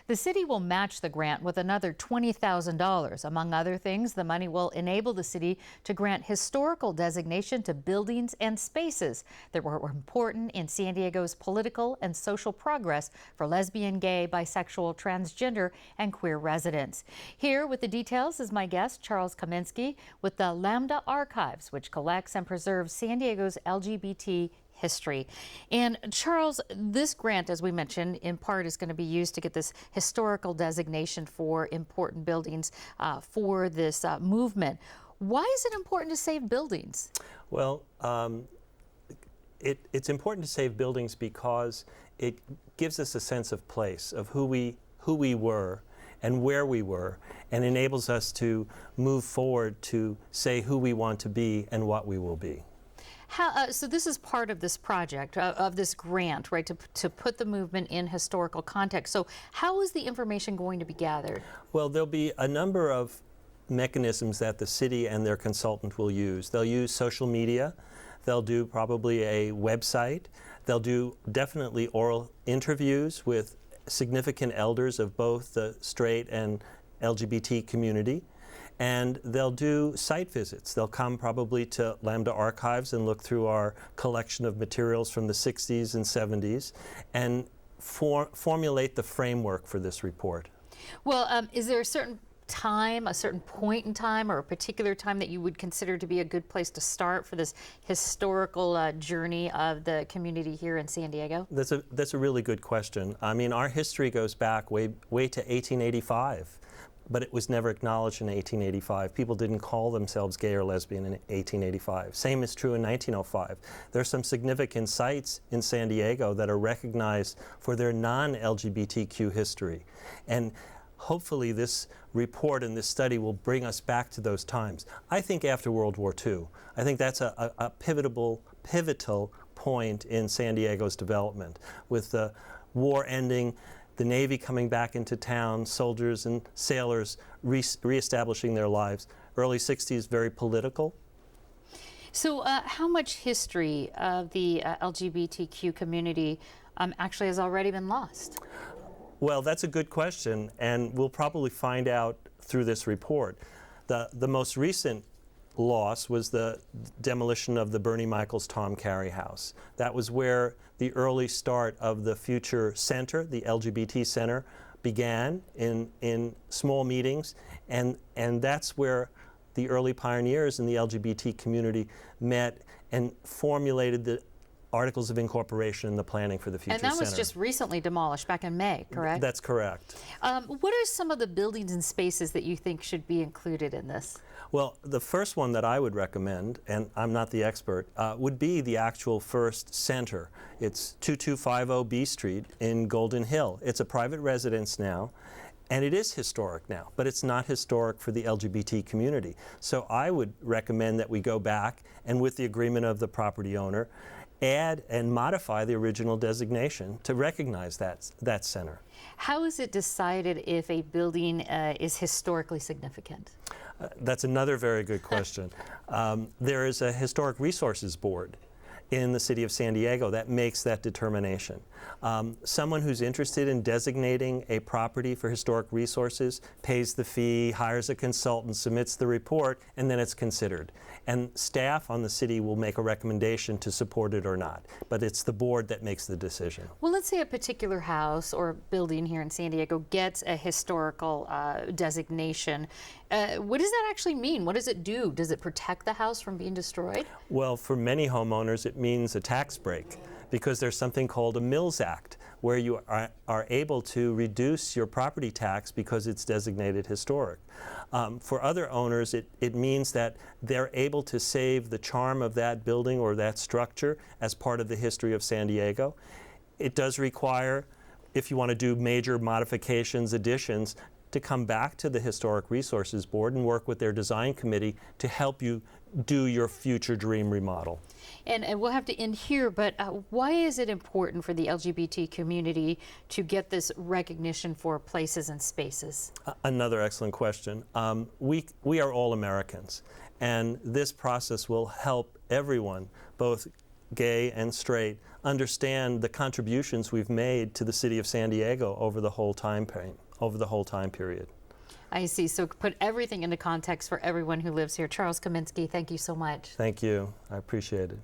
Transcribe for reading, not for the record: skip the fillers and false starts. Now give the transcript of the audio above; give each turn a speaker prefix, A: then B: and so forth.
A: The city will match the grant with another $20,000. Among other things, the money will enable the city to grant historical designation to buildings and spaces that were important in San Diego's political and social progress for lesbian, gay, bisexual, transgender, and queer residents. Here with the details is my guest, Charles Kaminsky, with the Lambda Archives, which collects and preserves San Diego's LGBT history. And Charles, this grant, as we mentioned, in part is going to be used to get this historical designation for important buildings for this movement. Why is it important to save buildings?
B: Well, it's important to save buildings because it gives us a sense of place, of who we were and where we were, and enables us to move forward to say who we want to be and what we will be.
A: So this is part of this project, of this grant, right, to put the movement in historical context. So how is the information going to be gathered?
B: Well, there'll be a number of mechanisms that the city and their consultant will use. They'll use social media. They'll do probably a website. They'll do definitely oral interviews with significant elders of both the straight and LGBT community. And they'll do site visits. They'll come probably to Lambda Archives and look through our collection of materials from the 60s and 70s and formulate the framework for this report.
A: Well, is there a certain time, a certain point in time, or a particular time that you would consider to be a good place to start for this historical journey of the community here in San Diego?
B: That's a really good question. I mean, our history goes back way to 1885. But it was never acknowledged in 1885. People didn't call themselves gay or lesbian in 1885. Same is true in 1905. There are some significant sites in San Diego that are recognized for their non-LGBTQ history. And hopefully this report and this study will bring us back to those times. I think after World War II, I think that's a pivotal point in San Diego's development, with the war ending, the Navy coming back into town, soldiers and sailors reestablishing their lives. Early 60s, very political.
A: So how much history of the LGBTQ community actually has already been lost?
B: Well, that's a good question, and we'll probably find out through this report. The most recent loss was the demolition of the Bernie Michaels Tom Carey house. That was where the early start of the future center, the LGBT center, began in small meetings, and that's where the early pioneers in the LGBT community met and formulated the Articles of Incorporation and the planning for the future center.
A: And that was just recently demolished back in May, correct?
B: That's correct.
A: What are some of the buildings and spaces that you think should be included in this?
B: Well, the first one that I would recommend, and I'm not the expert, would be the actual first center. It's 2250 B Street in Golden Hill. It's a private residence now, and it is historic now, but it's not historic for the LGBT community. So I would recommend that we go back and, with the agreement of the property owner, add and modify the original designation to recognize that center.
A: How is it decided if a building is historically significant?
B: That's another very good question. There is a Historic Resources Board in the city of San Diego that makes that determination. Someone who's interested in designating a property for historic resources pays the fee, hires a consultant, submits the report, and then it's considered. And staff on the city will make a recommendation to support it or not, but it's the board that makes the decision.
A: Well, let's say a particular house or building here in San Diego gets a historical designation. What does that actually mean? What does it do? Does it protect the house from being destroyed?
B: Well, for many homeowners, it means a tax break, because there's something called a Mills Act, where you are able to reduce your property tax because it's designated historic. For other owners, it means that they're able to save the charm of that building or that structure as part of the history of San Diego. It does require, if you want to do major modifications, additions, to come back to the Historic Resources Board and work with their design committee to help you do your future dream remodel.
A: And we'll have to end here, but why is it important for the LGBT community to get this recognition for places and spaces?
B: Another excellent question. We are all Americans, and this process will help everyone, both gay and straight, understand the contributions we've made to the city of San Diego over the whole time period.
A: I see. So put everything into context for everyone who lives here. Charles Kaminsky, thank you so much.
B: Thank you. I appreciate it.